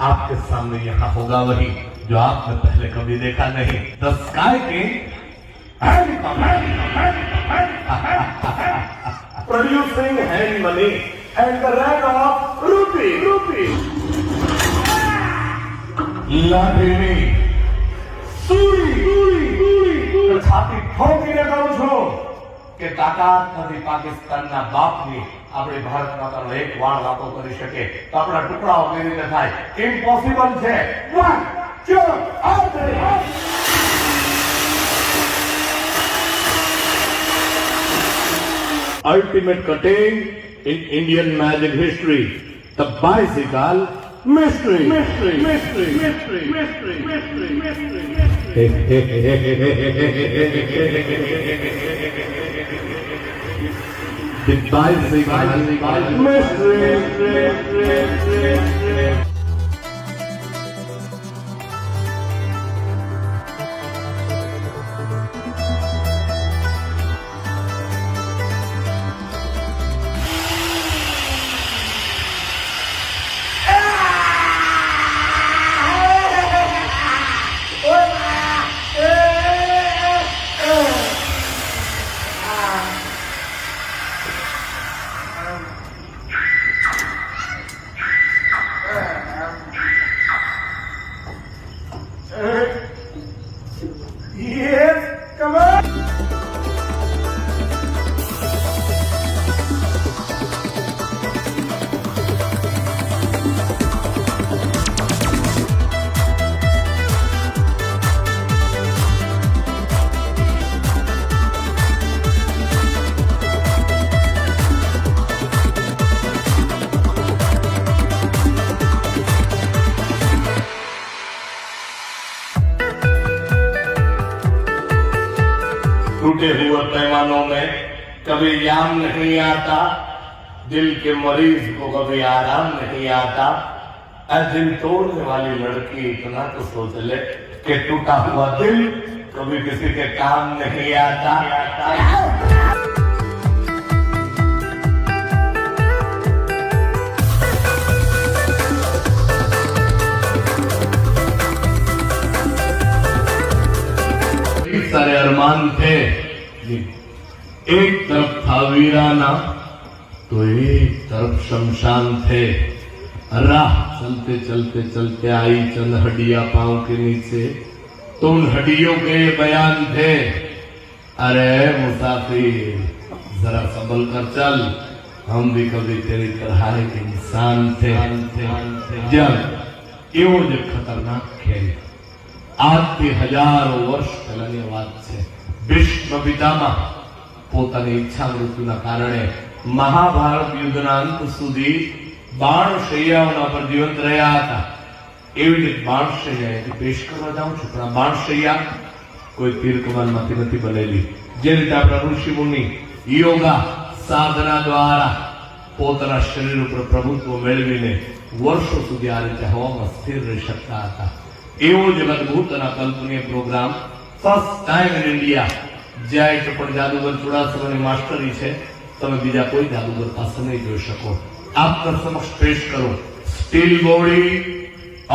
आपके सामने यहाँ होगा वही जो आपने पहले कभी देखा नहीं। The sky king producing hand money and the rank of rupee. લાઠીની સુરી છાતી ઠોકીને કહું છું કે તાકાત નથી પાકિસ્તાનના બાપની આપણે ભારત માતાનો એક વાળ વાતો કરી શકે તો આપણા ટુકડાઓ કેવી રીતે થાય? ઇમ્પોસિબલ છે. 1 2 3 Ultimate cutting in Indian magic history. The bicycle mystery. The bicycle mystery. Yes, come on. टूटे हुए पैमानों में कभी याम नहीं आता, दिल के मरीज को कभी आराम नहीं आता। दिल तोड़ने वाली लड़की इतना तो सोच ले कि टूटा हुआ दिल कभी किसी के काम नहीं आता। सारे अरमान थे, एक तरफ था वीराना तो एक तरफ शमशान थे। राह चलते चलते चलते आई चंद हड्डियां पांव के नीचे, तो उन हड्डियों के बयान थे, अरे मुसाफिर जरा संभल कर चल, हम भी कभी तेरी तरह एक इंसान थे। जब एवो जो खतरनाक खेल આજથી હજારો વર્ષ પહેલાની વાત છે. ભીષ્મ પિતામહ પોતાની ઈચ્છા મૃત્યુના કારણે મહાભારત યુદ્ધના અંત સુધી બાણશૈયાઓના પર જીવંત રહ્યા હતા. એવી રીતે બાણશૈયા એટલે પેશ કરવા જાઉં છું, પણ આ બાણશૈયા કોઈ તીર કમાનમાંથી નથી બનેલી. જે રીતે આપણા ઋષિ મુનિ યોગા સાધના દ્વારા પોતાના શરીર ઉપર પ્રભુત્વ મેળવીને વર્ષો સુધી આ રીતે હવામાં સ્થિર રહી શકતા હતા. એવો જ અદભુત અને કલ્પનીય program first time in India. જ્યાં પણ જાદુગર ચુડાસમાની માસ્ટરી છે, તમે બીજા કોઈ જાદુગર પાસે નહીં જોઈ શકો. આપના સમક્ષ પેશ કરો steel body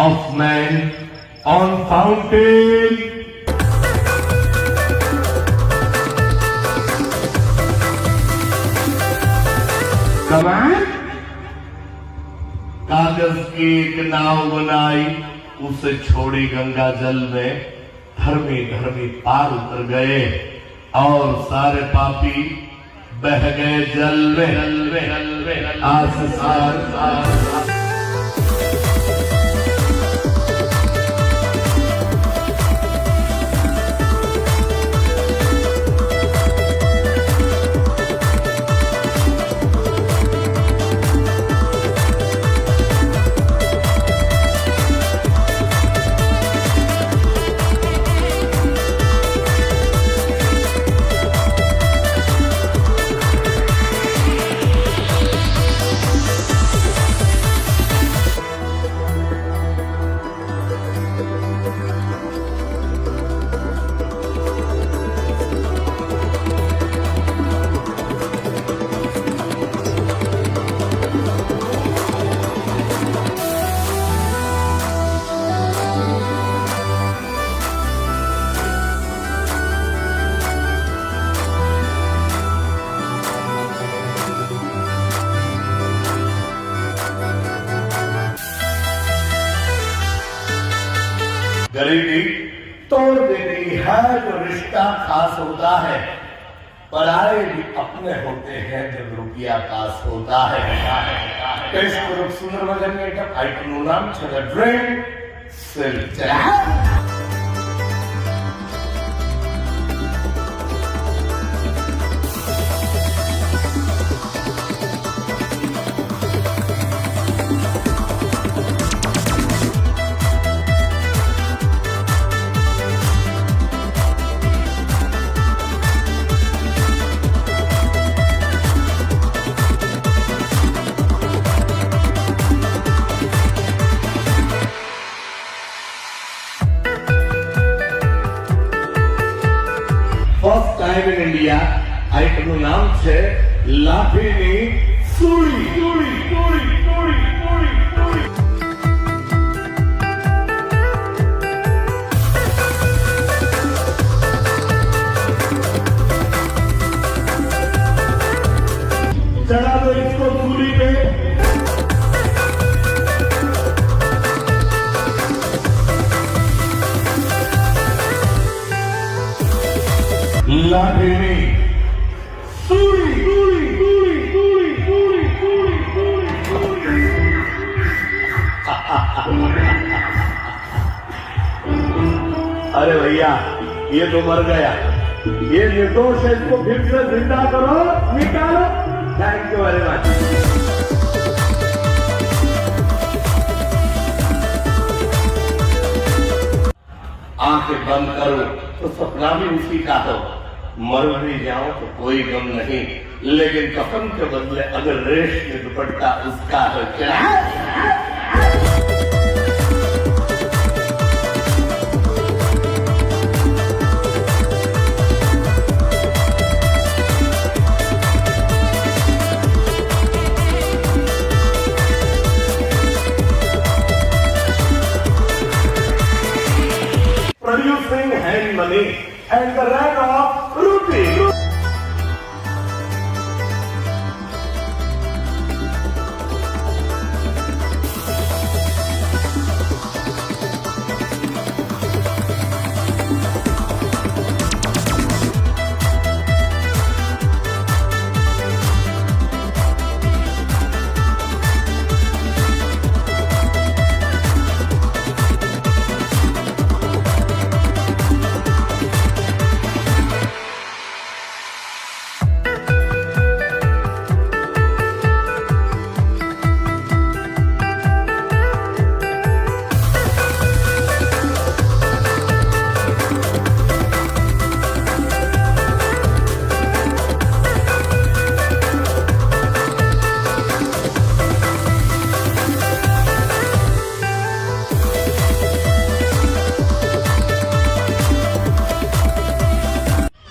of main on fountain. कमाल कागज की एक नाव बनाई, उसे छोड़ी गंगा जल में, धर्मी धर्मी पार उतर गए और सारे पापी बह गए जल में। गरीबी तोड़ देती है जो रिश्ता खास होता है, पराए भी अपने होते हैं जब रुपया पास होता है। કઈશ થોડુંક સુંદર મજાની આઈટમ. આઈટમનું નામ છે the dream silk. First time in India આઈટમનું નામ છે લાઠીની સૂળી. चढ़ा दो इसको सूली पे. લાઠીની સૂળી. अरे भैया ये तो मर गया, ये निर्दोष है, इसको फिर से जिंदा करो, निकालो. Thank you very much. आंखें बंद करो तो सपना भी उसी का हो. मर भी जाओ तो कोई गम नहीं, लेकिन कफन के बदले अगर रेशमी दुपट्टा उसका हो क्या. Producing hand money and the rank of rupee.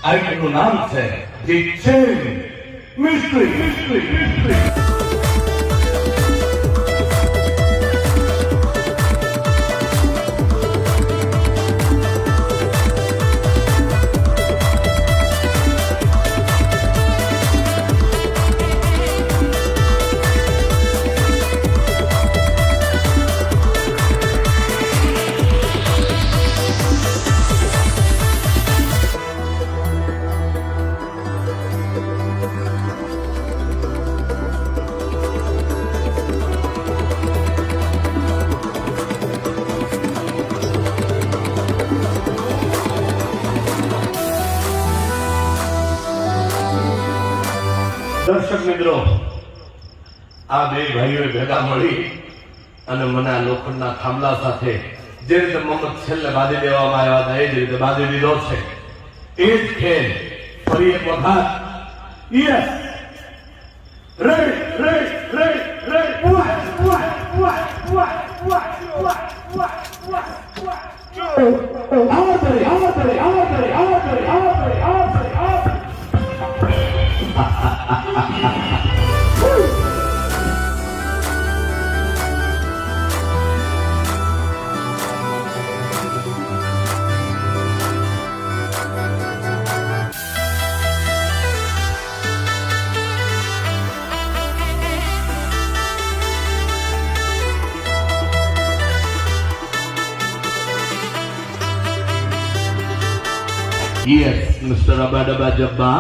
આઈટમનું નામ છે ધી ચેન મિસ્ટ્રી. દર્શક મિત્રો, આ બે ભાઈઓએ ભેગા મળી અને મને આ લોખંડના થાંભલા સાથે જે રીતે મમત છેલ્લે બાંધી દેવામાં આવ્યા હતા એ જ રીતે બાંધી દીધો છે. એ જ ખેલ ફરી એક વખત. Yes, Yes, Mr. Abadaba Jabba.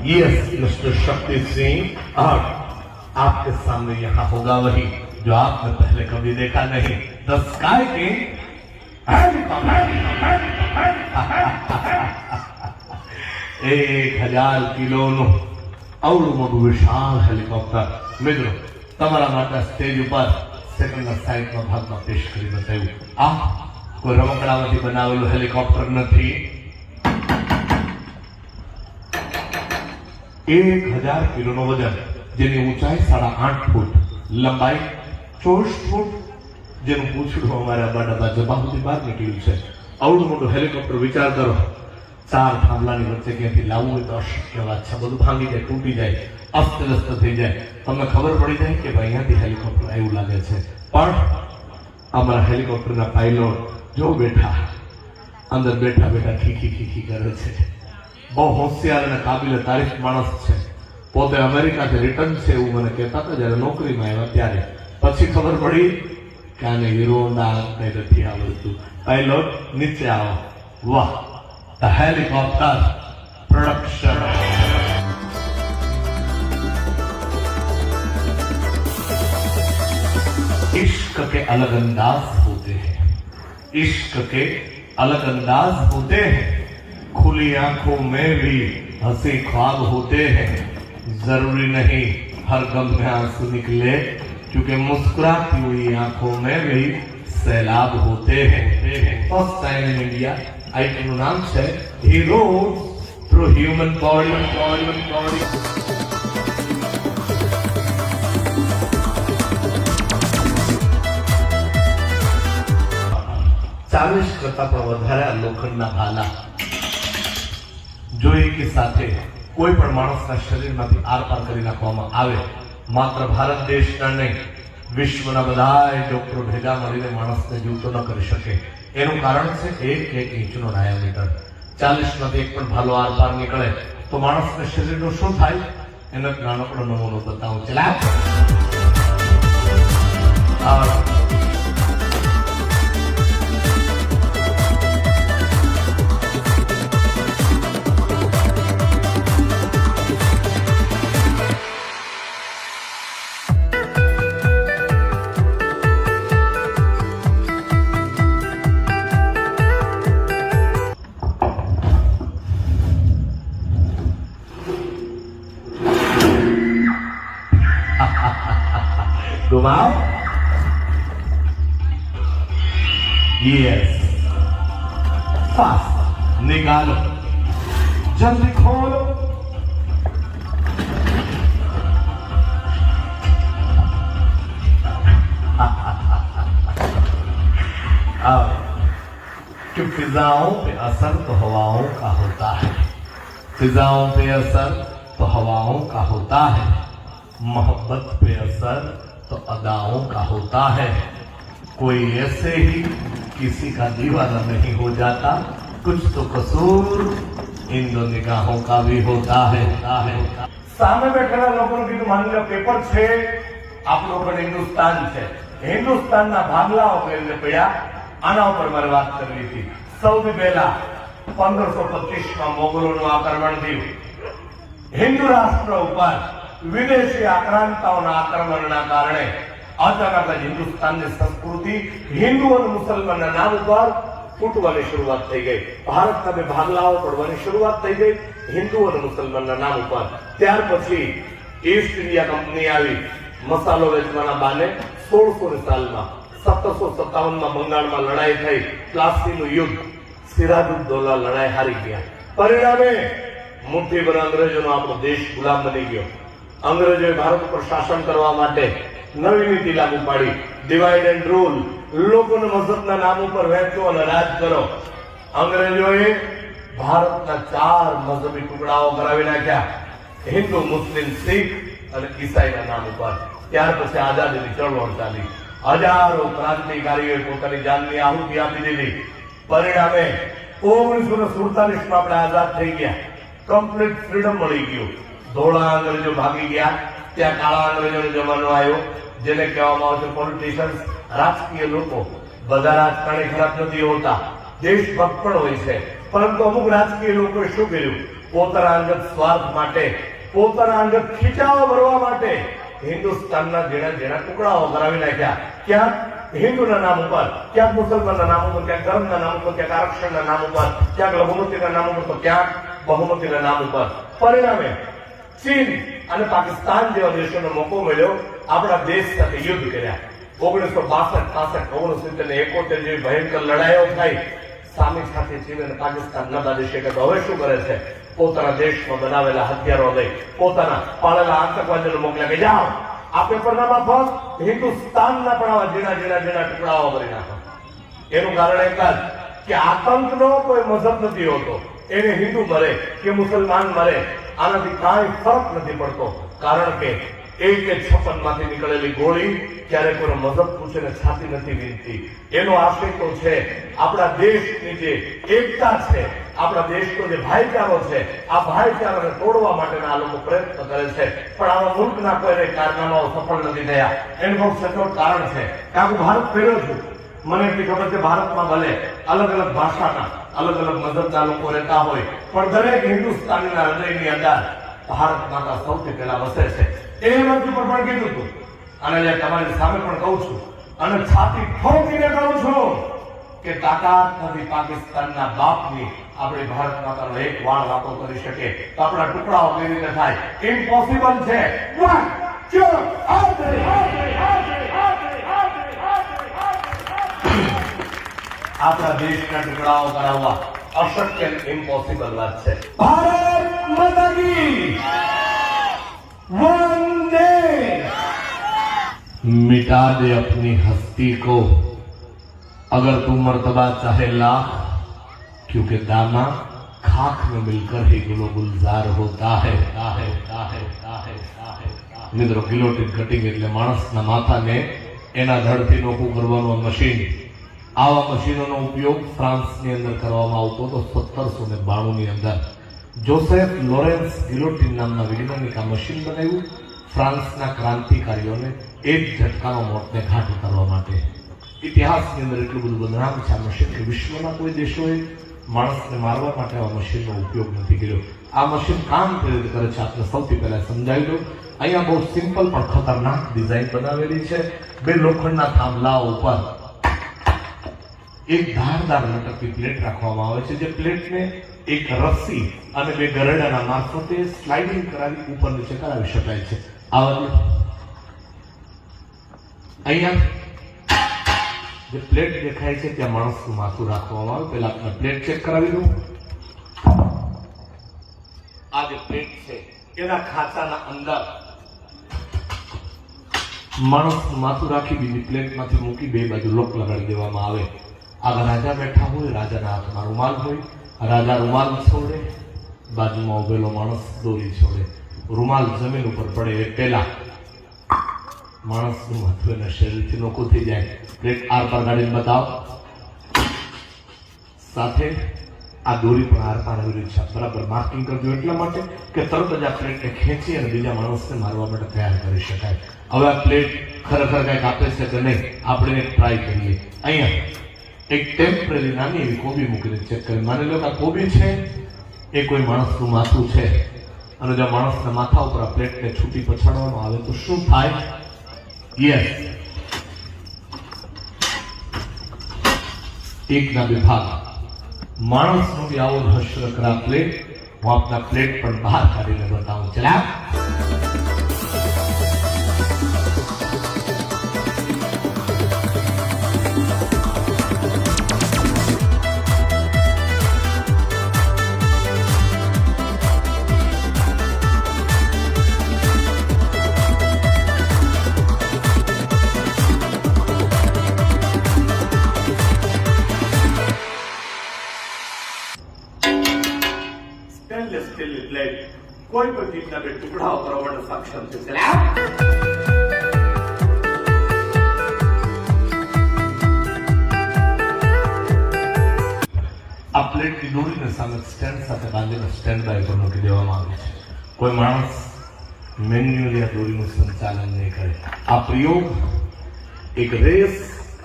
Yes, Mr. Shakti Singh. और आपके सामने यहाँ होगा वही जो आपने पहले कभी देखा नहीं। The Sky King. 1000 કિલોનું આવડું મોટું વિશાળ હેલિકોપ્ટર મિત્રો તમારા માટે સ્ટેજ ઉપર સેકન્ડના સાઈડના ભાગમાં પેશ કરી બતાવ્યું। આ કોઈ રમકડામાંથી બનાવેલું હેલિકોપ્ટર નથી। 1000 કિલોનું વજન, જેની ઊંચાઈ 8.5 ફૂટ, લંબાઈ 24 ફૂટ, જેનું પૂંછડું અમારા બાડા જબા સુધી બહાર નીકળ્યું છે। આવડું મોટું હેલિકોપ્ટર વિચાર કરો, 4 થાંભલાની વચ્ચે ક્યાંથી લાવવું હોય તો અશક્ય વાત છે। બધું ભાંગી જાય, તૂટી જાય, અસ્તવ્યસ્ત થઈ જાય, તમને ખબર પડી જાય કે ભાઈ અહીંયાથી હેલિકોપ્ટર આવ્યું લાગે છે। પણ અમારા હેલિકોપ્ટરના પાયલોટ જો બેઠા અંદર બેઠા બેઠા ખીખી ખીખી કરે છે। બહુ હોશિયાર અને કાબિલે તારીફ માણસ છે। પોતે અમેરિકાથી રિટર્ન છે એવું મને કહેતા હતા જ્યારે નોકરીમાં આવ્યા ત્યારે। પછી ખબર પડી કે આને હીરોના નથી આવડતું। પાયલોટ નીચે આવો। વાહ, ધ હેલિકોપ્ટર प्रोडक्शन। इश्क के अलग अंदाज होते हैं, इश्क के अलग अंदाज होते हैं, खुली आंखों में भी हंसी ख्वाब होते हैं। जरूरी नहीं हर गम में आंसू निकले, क्योंकि मुस्कुराती हुई आंखों में भी सैलाब होते हैं। First time in India item નું નામ છે હીરો થ્રુ હ્યુમન બોડી। 40 કરતા પણ વધારે લોખંડના ભાલા જો એકી સાથે કોઈ પણ માણસના શરીરમાંથી આરપાર કરી નાખવામાં આવે, માત્ર ભારત દેશના નહીં વિશ્વના બધાય ડોક્ટરો ભેગા મળીને માણસને જીવતો ન કરી શકે। એનું કારણ છે 1 ઇંચનો ડાયામીટર। 40 માંથી એક પણ ભાલો આરપાર નીકળે તો માણસના શરીરનું શું થાય એનો એક નાનકડો નમૂનો બતાવું। ચલા घुमाओ। यस, फास्ट निकालो, जल्दी खोलो। अब कि फिजाओं पे असर तो हवाओं का होता है, फिजाओं पे असर तो हवाओं का होता है, मोहब्बत पे असर तो अदाओं का होता है। कोई ऐसे ही किसी का दीवाना नहीं हो जाता, कुछ तो कसूर इन दो निगाहों का भी होता है। सामने बैठेला लोगों की मान लो पेपर छे, आप लोगों ने हिंदुस्तान छे, हिंदुस्तान ना भागलाओ पहले पड़ा आना ऊपर मारे बात करनी थी। સૌથી પહેલા 1525 માં મોગલોનું આક્રમણ થયું। હિન્દુ રાષ્ટ્ર ઉપર વિદેશી આક્રાંતાઓના આક્રમણના કારણે અચાનક જ હિન્દુસ્તાનની સંસ્કૃતિ હિન્દુ અને મુસલમાનના નામ ઉપર ફૂટવાની શરૂઆત થઈ ગઈ। ભારત સામે ભાગલાઓ પડવાની શરૂઆત થઈ ગઈ હિન્દુ અને મુસલમાનના નામ ઉપર। ત્યાર પછી ઈસ્ટ ઇન્ડિયા કંપની આવી મસાલો વેચવાના બહાને 1600 સાલમાં 1757 માં બંગાળમાં લડાઈ થઈ, પ્લાસીનું યુદ્ધ, સિરાજુદ્દૌલા લડાઈ હારી ગયા। પરિણામે મુઠ્ઠીભર અંગ્રેજોનો આપણો દેશ ગુલામ બની ગયો। અંગ્રેજોએ ભારત ઉપર શાસન કરવા માટે નવી નીતિ લાગુ પાડી, ડિવાઇડ એન્ડ રૂલ, લોકોને મઝહબના નામ ઉપર વહેંચો અને રાજ કરો। અંગ્રેજોએ ભારતના 4 મઝહબી ટુકડાઓ કરાવી નાખ્યા, હિન્દુ, મુસ્લિમ, શીખ અને ઈસાઈના નામ ઉપર। ત્યાર પછી આઝાદીની ચળવળ ચાલી, હજારો ક્રાંતિકારીઓએ પોતાની જાનની આહુતિ આપી દીધી। પરિણામે 1947 માં આપણે આઝાદ થઈ ગયા, કમ્પ્લીટ ફ્રીડમ મળી ગયું। ધોળા અંગ્રેજો ભાગી ગયા, ત્યાં કાળા અંગ્રેજોનો જમાનો આવ્યો, જેને કહેવામાં આવે છે પોલિટિશિયન્સ, રાજકીય લોકો। બધા રાજકારણી ખરાબ નથી હોતા, દેશભક્ત પણ હોય છે, પરંતુ અમુક રાજકીય લોકોએ શું કર્યું? પોતાના અંગત સ્વાર્થ માટે, પોતાના અંગત ખીચાઓ ભરવા માટે હિન્દુસ્તાનના જેના જેના ટુકડાઓ કરાવી નાખ્યા. ક્યાંક હિન્દુના નામ ઉપર, ક્યાંક મુસલમાનના નામ ઉપર, ક્યાંક ધર્મના નામ ઉપર, ક્યાંક આરક્ષણના નામ ઉપર, ક્યાંક લઘુમતીના નામ ઉપર, તો ક્યાંક બહુમતીના નામ ઉપર. પરિણામે ચીન અને પાકિસ્તાન જેવા દેશોને મોકો મળ્યો આપણા દેશ સાથે યુદ્ધ કર્યા. 1962, 65, 69 ને 71 જેવી ભયંકર લડાઈઓ થઈ. સામી સાથે ચીન અને પાકિસ્તાન ન બાંધી શકે તો હવે શું કરે છે? પોતાના દેશમાં બનાવેલા હથિયારો લઈ પોતાના પાળેલા આતંકવાદીઓને મોકલ્યા કે જાઓ આ પેપરનામા ફક્ત હિન્દુસ્તાનના પણ આવા ઝીણા ઝીણા ઝીણા ટુકડાઓ કરી નાખો. એનું કારણ એક જ કે આતંકનો કોઈ મઝહબ નથી હોતો. એને હિન્દુ મરે કે મુસલમાન મરે આનાથી કાંઈ ફરક નથી પડતો, કારણ કે 156 માંથી નીકળેલી ગોળી ક્યારે કોઈ મઝહબ પૂછીને છાતી નથી વીંધતી. એનો આશય તો છે આપણા દેશની જે એકતા છે, આપણા દેશનો જે ભાઈચારો છે, આ ભાઈચારાને તોડવા માટેના આ લોકો પ્રયત્ન કરે છે. પણ આવા મુલ્કના કોઈ કારનામાઓ સફળ નથી થયા. એનું બહુ સચોટ કારણ છે કે હું ભારત ફેર્યો છું. મને એટલી ખબર છે ભારતમાં ભલે અલગ અલગ ભાષાના અલગ અલગ મઝહબના લોકો રહેતા હોય, પણ દરેક હિન્દુસ્તાનીના હૃદયની અંદર ભારત માતા સૌથી પહેલા વસે છે. એ મંચ પર પણ કીધું હતું અને તમારી સામે પણ કહું છું અને છાતી ઠોકીને કહું છું કે તાકાત નથી પાકિસ્તાનના બાપની આપણે ભારત માતાનો એક વાળ વાતો કરી શકે તો આપણા ટુકડાઓ કેવી રીતે થાય? ઇમ્પોસિબલ છે. આપણા દેશના ટુકડાઓ કરાવવા અશક્ય, ઇમ્પોસિબલ વાત છે. ભારત માતા કી वंदे। मिटा दे अपनी हस्ती को अगर तू मर्तबा चाहे लाख, क्योंकि दाना खाक में मिलकर ही गुलो गुलजार होता है. મિત્રો, ગિલોટીન કટિંગ એટલે માણસના માથાને એના ધડથી નોખું કરવાનું મશીન. આવા મશીનોનો ઉપયોગ ફ્રાન્સની અંદર કરવામાં આવતો હતો 1792 ની અંદર. જોસેફ લોરેન્સ ગિલોટીન નામના વૈજ્ઞાનિક આ મશીન બનાવ્યું ફ્રાન્સના ક્રાંતિકારીઓને એક ઝટકામાં મોતને ઘાટ ઉતારવા માટે. ઇતિહાસની અંદર એટલું બધું બદનામ છે આ મશીન કે વિશ્વના કોઈ દેશોએ માણસને મારવા માટે આ મશીનનો ઉપયોગ નથી કર્યો. આ મશીન કામ કેવી રીતે કરે છે આપણે સૌથી પહેલા સમજાવી દઉં. અહીંયા બહુ સિમ્પલ પણ ખતરનાક ડિઝાઇન બનાવેલી છે. બે લોખંડના થાંભલા ઉપર એક ધારદાર લટકતી પ્લેટ રાખવામાં આવે છે, જે પ્લેટને એક રસ્સી અને બે ગરડાના મારફતે સ્લાઇડિંગ કરાવી ઉપર નીચે કરાવી શકાય છે. અહીંયા જે પ્લેટ દેખાય છે ત્યાં માણસનું માથું રાખવામાં આવે. પહેલા આપણે પ્લેટ ચેક કરાવી દઉં. આ જે પ્લેટ છે એના ખાંચાના અંદર માણસનું માથું રાખી બીજી પ્લેટમાંથી મૂકી બે બાજુ લોક લગાડી દેવામાં આવે. આગળ રાજા બેઠા હોય, રાજાના હાથમાં રૂમાલ હોય, રાજા રૂમાલ છોડે, બાજુમાં ઉભેલો માણસ દોરી છોડે. રૂમાલ જમીન ઉપર પડે એ પહેલા માણસનું માથું એના શરીરથી નોખું થઈ જાય. પ્લેટ આર પાર ગાડીને બતાવો. સાથે આ દોરી પણ આર પાર આવી રહી છે, બરાબર માર્કિંગ કરજો એટલા માટે કે તરત જ આ પ્લેટને ખેંચી અને બીજા માણસને મારવા માટે તૈયાર કરી શકાય. હવે આ પ્લેટ ખરેખર કંઈક આપે છે કે નહીં આપણે ટ્રાય કરીએ. અહીંયા એક ટેમ્પરરી નાની એવી કોબી મૂકીને ચેક કરી. માની લો કે આ કોબી છે એ કોઈ માણસનું માથું છે અને જો માણસના માથા ઉપર આ પ્લેટને છૂટી પછાડવામાં આવે તો શું થાય? યસ, એકના બે ભાગ. માણસનો બી આવો હશ્ર કરા પ્લેટ. હું આપના પ્લેટ પણ બહાર કાઢીને બતાવું. ચલા કોઈ પણ ચીજના બે ટુકડાઓ કરવા માટે સક્ષમ છે. આ પ્લેટની દોરીને સામે સ્ટેન્ડ સાથે બાંધીને સ્ટેન્ડ બાય પર મૂકી દેવામાં આવે છે. કોઈ માણસ મેન્યુઅલી આ દોરીનું સંચાલન નહીં કરે. આ પ્રયોગ એક રેસ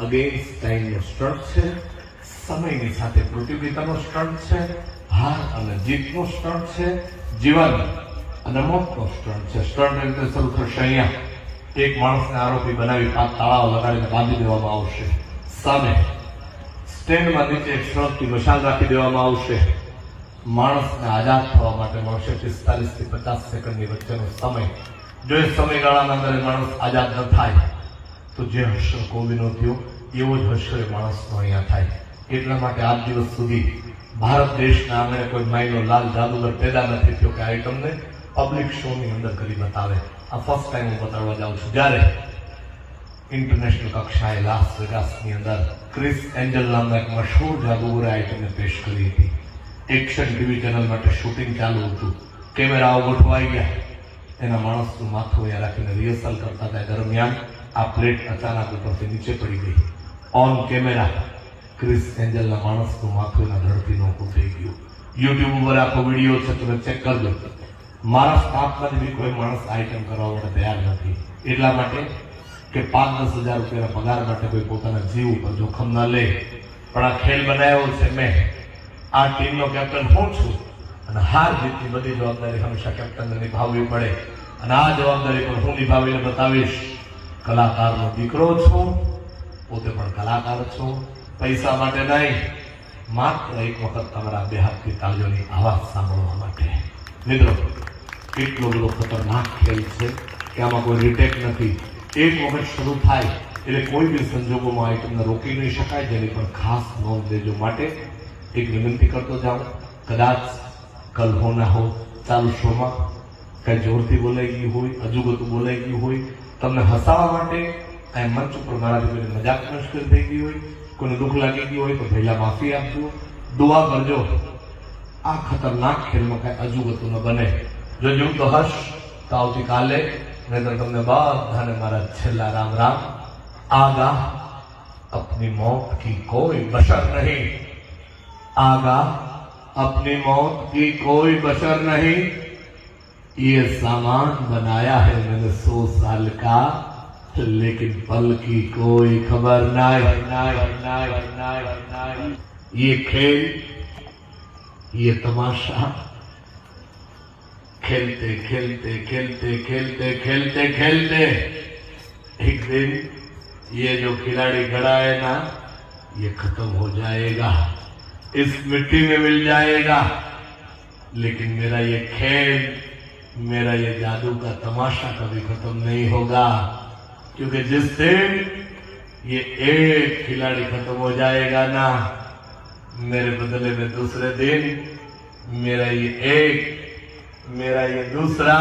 અગેન્સ્ટ ટાઈમનો સ્ટ્રટ છે. સમયની સાથે પ્રતિયોગિતાનો સ્ટન્ટ છે, હાર અને જીતનો સ્ટન્ટ છે, જીવન અને મોતનો સ્ટન્ટ છે. સ્ટન્ટ રીતે શરૂ થશે. અહીંયા એક માણસને આરોપી બનાવી 5 તાળાઓ લગાડીને બાંધી દેવામાં આવશે. સામે સ્ટેન્ડમાં નીચે એક સળગતી મશાલ રાખી દેવામાં આવશે. માણસને આઝાદ થવા માટે મળશે 45 થી 50 સેકન્ડની વચ્ચેનો સમય. જો એ સમયગાળાના અંદર માણસ આઝાદ ન થાય તો જે હર્ષ કોવિનો થયો એવો જ હર્ષ એ માણસનો અહીંયા થાય. એટલા માટે આજ દિવસ સુધી ભારત દેશના આંગણે કોઈ માયનો લાલ જાદુગર પેદા નથી થયો કે આઈટમને પબ્લિક શોની અંદર કરી બતાવે. આ ફર્સ્ટ ટાઈમ હું બતાવવા જાઉં છું. જ્યારે ઇન્ટરનેશનલ કક્ષાએ લાસ વેગાસની અંદર ક્રિસ એન્જલ નામના એક મશહૂર જાદુગરે આઈટમને પેશ કરી હતી. એક્શન ટીવી ચેનલ માટે શૂટિંગ ચાલુ હતું. કેમેરાઓ ગોઠવાઈ ગયા. એના માણસનું માથું અહીંયા રાખીને રિહર્સલ કરતા હતા. દરમિયાન આ પ્લેટ અચાનક ઉપરથી નીચે પડી ગઈ. ઓન કેમેરા ક્રિસ એન્જલના માણસનું માથું એના ધડથી નોખું થઈ ગયું. યુટ્યુબ ઉપર આખો વિડીયો છે, તમે ચેક કરજો. મારા સ્ટાફમાંથી બી કોઈ માણસ આઈટમ કરવા માટે તૈયાર નથી. એટલા માટે કે 5-10 હજાર રૂપિયાના પગાર માટે કોઈ પોતાના જીવ ઉપર જોખમ ન લે. પણ આ ખેલ બનાવ્યો છે મેં. આ ટીમનો કેપ્ટન હું છું અને હાર જીતની બધી જવાબદારી હંમેશા કેપ્ટનને નિભાવવી પડે. અને આ જવાબદારી પણ હું નિભાવીને બતાવીશ. કલાકારનો દીકરો છું, પોતે પણ કલાકાર છું. પૈસા માટે નહીં, માત્ર એક વખત તમારા બે હાથની તાળીઓની આવાજ સાંભળવા માટે. મિત્રો, એટલો બધો ખતરનાક ખેલ છે કે આમાં કોઈ રિટેક નથી. એક વખત શરૂ થાય એટલે કોઈ બી સંજોગોમાં આઈટમને રોકી નહીં શકાય. જેની પણ ખાસ નોંધ લેજો. માટે એક વિનંતી કરતો જાઉં, કદાચ કલ હો ના હો ચાલુ શોમાં કઈ જોરથી બોલાઈ ગયું હોય, અજુગતું બોલાઈ ગયું હોય, તમને હસાવવા માટે આ મંચ ઉપર મારાથી કોઈને મજાક મુશ્કેલ થઈ ગઈ હોય, કોઈને દુઃખ લાગી ગયું હોય તો પહેલા માફી આપજો, દુઆ કરજો. આ ખતરનાક ખેલમાં કઈ અજુગતું ન બને. જો જોઉં તો હર્ષ તો આવતીકાલે નહીતર તમને બધાને મારા છેલ્લા રામ રામ. आगा अपनी मौत की कोई बशर नहीं, आगा अपनी मौत की कोई बशर नहीं, ये सामान बनाया है मैंने 100 साल का, लेकिन पल की कोई खबर नहीं. ये खेल, ये तमाशा खेलते खेलते खेलते खेलते खेलते खेलते एक दिन ये जो खिलाड़ी खड़ा है ना, ये खत्म हो जाएगा, इस मिट्टी में मिल जाएगा. लेकिन मेरा ये खेल, मेरा ये जादू का तमाशा कभी खत्म नहीं होगा. क्योंकि जिस दिन ये एक खिलाड़ी खत्म हो जाएगा ना, मेरे बदले में दूसरे दिन मेरा ये एक, मेरा ये दूसरा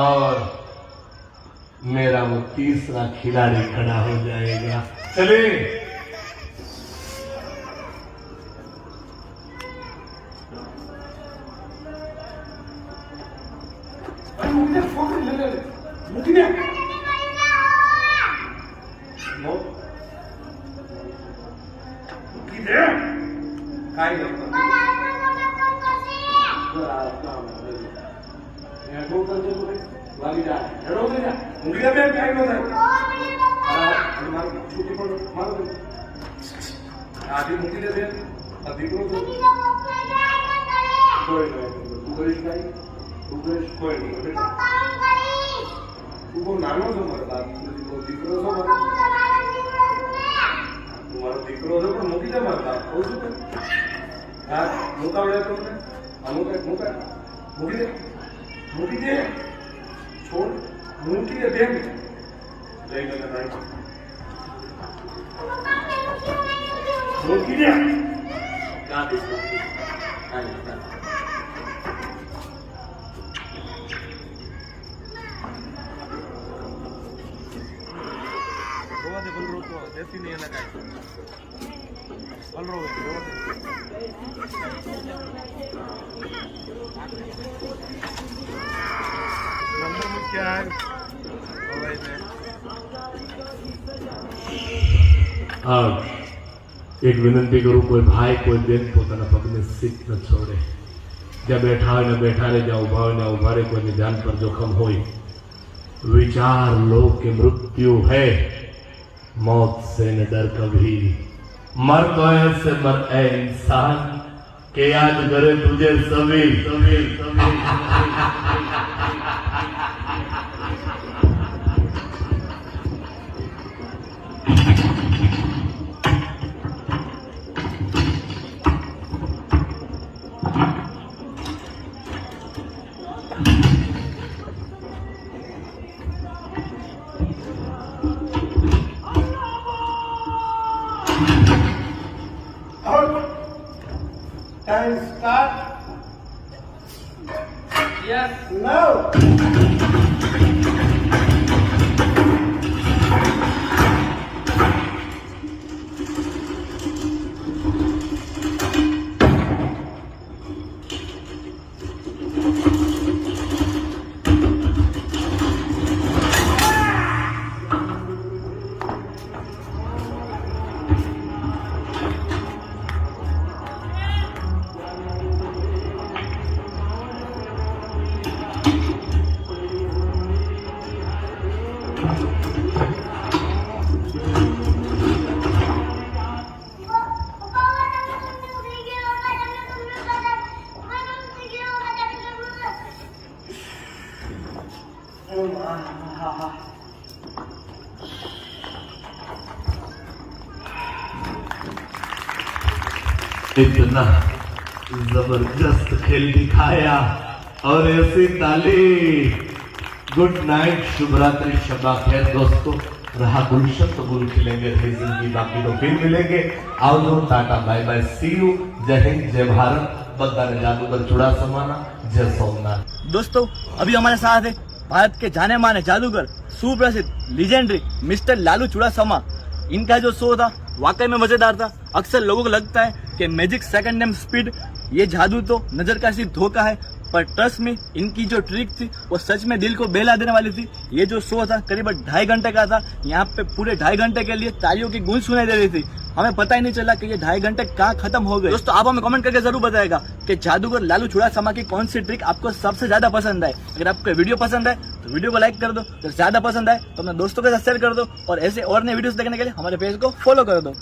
और मेरा वो तीसरा खिलाड़ी खड़ा हो जाएगा. चलिए आधी मूकी दे દીકરો તો કોઈ નહીં, તું કરીશ નહીં, તું કરીશ કોઈ નહીં. તું બહુ નાનો છો મારો બાપ, દીકરો છો મારો, તું મારો દીકરો છો પણ મૂકી દે મારો બાપ. કહું છું તને હા મૂકાવડે તમને અમુક મૂકી દે, મૂકી દે, છોડ, મૂકી દે બેન. લઈ લે મૂકી દે. ક્યાં દઈશ દેશી નહીં એને કાંઈ પલરો નંબર મુખ્ય એક વિનંતી કરું, કોઈ ભાઈ કોઈ બેન પોતાના પગને સીટ ન છોડે. જ્યાં બેઠા હોય ને બેઠા રહે, જ્યાં ઉભા હોય ને ઉભા રહે. કોઈની જાન પર જોખમ હોય, विचार लो कि मृत्यु है, मौत से न डर कभी, मर तो ऐसे मर ए इंसान के याद करे तुझे सभी सभी सभी Time start. Yes. Now. इतना जबरदस्त खेल दिखाया और ऐसी ताली। गुड नाइट, शुभ रात्रि, शबा खैर दोस्तों। रहा गुलशन तो गुल खिलेंगे, फिर जिंदगी बाकी तो फिर मिलेंगे। आओ tata bye bye, see you, जय हिंद, जय भारत। बद्दा ने जादूगर चुड़ासमाना, जय सोमनाथ। दोस्तों अभी हमारे साथ है भारत के जाने माने जादूगर, सुप्रसिद्ध लीजेंडरी मिस्टर लालू चुड़ासमा। इनका जो शो था वाकई में मजेदार था। अक्सर लोगों को लगता है कि मैजिक सेकंड नेम स्पीड, ये जादू तो नजर का सिर्फ धोखा है, पर ट्रस्ट में इनकी जो ट्रिक थी वो सच में दिल को बहला देने वाली थी। ये जो शो था करीबन 2.5 घंटे का था। यहाँ पे पूरे 2.5 घंटे के लिए तालियों की गूंज सुनाई दे रही थी। हमें पता ही नहीं चला कि ये 2.5 घंटे कहाँ खत्म हो गए। दोस्तों आप हमें कमेंट करके जरूर बताएगा कि जादूगर लालू चुड़ासमा की कौन सी ट्रिक आपको सबसे ज्यादा पसंद है। अगर आपको वीडियो पसंद है तो वीडियो को लाइक कर दो, अगर ज्यादा पसंद है तो अपने दोस्तों के साथ शेयर कर दो, और ऐसे और नए वीडियोस देखने के लिए हमारे पेज को फॉलो कर दो।